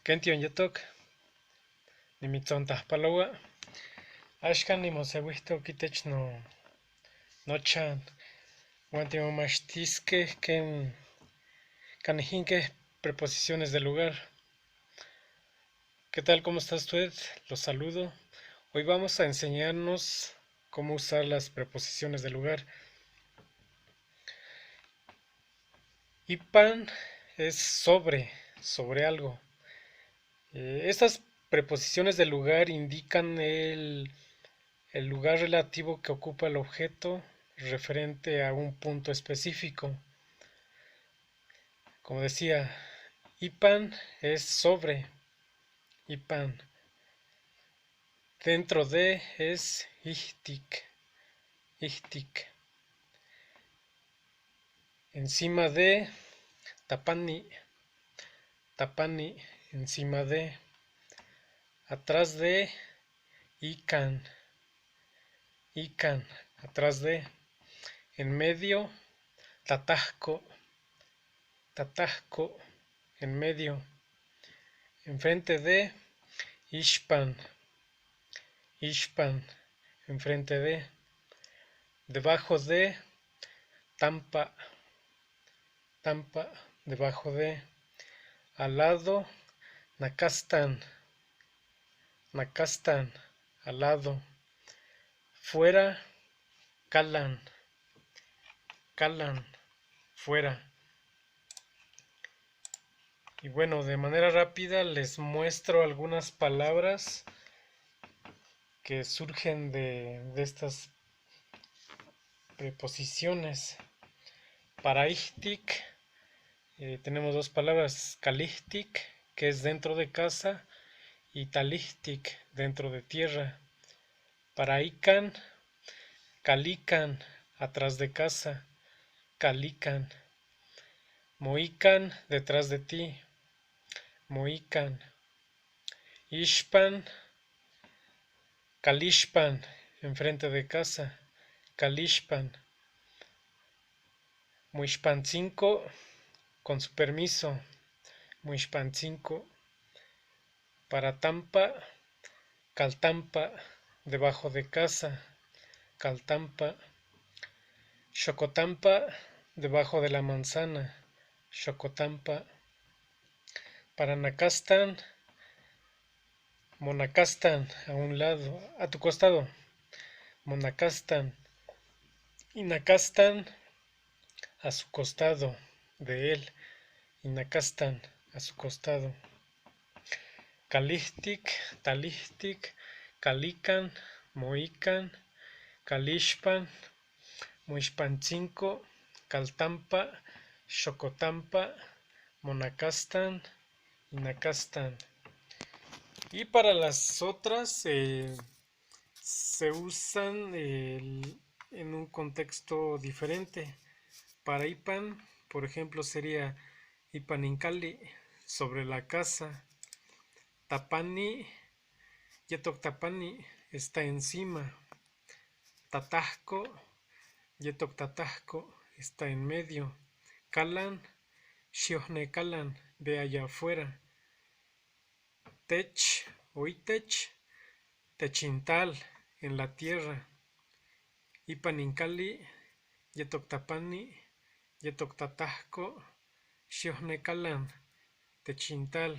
Kention Yatok, Nimitzontas Palawa, Ashkan Nimosewihto Kitech no chan, Guantimomachtisque, Canijinque, preposiciones del lugar. ¿Qué tal? ¿Cómo está usted? Los saludo. Hoy vamos a enseñarnos cómo usar las preposiciones del lugar. Ipan es sobre algo. Estas preposiciones del lugar indican el lugar relativo que ocupa el objeto referente a un punto específico. Como decía, Ipan es sobre, Ipan. Dentro de es ihtik, ihtik. Encima de, tapani, tapani. Encima de. Atrás de, ikan, ikan. Atrás de. En medio, tatajko, tatajko. En medio. Enfrente de, ishpan, ishpan. Enfrente de. Debajo de, tampa, tampa. Debajo de. Al lado, nakastan, nakastan. Al lado. Fuera, kalan, kalan. Fuera. Y bueno, de manera rápida les muestro algunas palabras que surgen de estas preposiciones. Para ihtik tenemos dos palabras, kalihtik, que es dentro de casa, y talihtik, dentro de tierra. Para ikan, kalikan, atrás de casa, kalikan. Moikan, detrás de ti, moikan. Ishpan, kalishpan, enfrente de casa, kalishpan. Muishpantzinco, con su permiso, Muishpantzinco. Para tampa, caltampa, debajo de casa, caltampa. Xocotampa, debajo de la manzana, xocotampa. Para Nacastan, Monacastan, a un lado, a tu costado, Monacastan. Y Nacastan, a su costado de él, y Nacastan, a su costado. Kalihtik, talihtik, kalikan, moikan, kalishpan, muishpantzinco, caltampa, xocotampa, monacastan y nacastan. Y para las otras se usan en un contexto diferente. Para Ipan, por ejemplo, sería Ipanincali, sobre la casa. Tapani, Yetok Tapani, está encima. Tatajco, Yetok Tatajco, está en medio. Kalan, Shiohne Kalan, ve allá afuera. Tech, Oitech, Techintal, en la tierra. Ipanincali, Yetok Tapani, Yetok Tatajco, Shiohne Kalan, Techintal.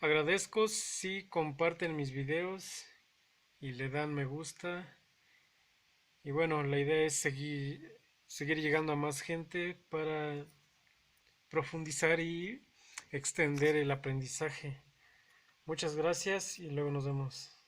Agradezco si comparten mis videos y le dan me gusta. Y bueno, la idea es seguir llegando a más gente para profundizar y extender el aprendizaje. Muchas gracias y luego nos vemos.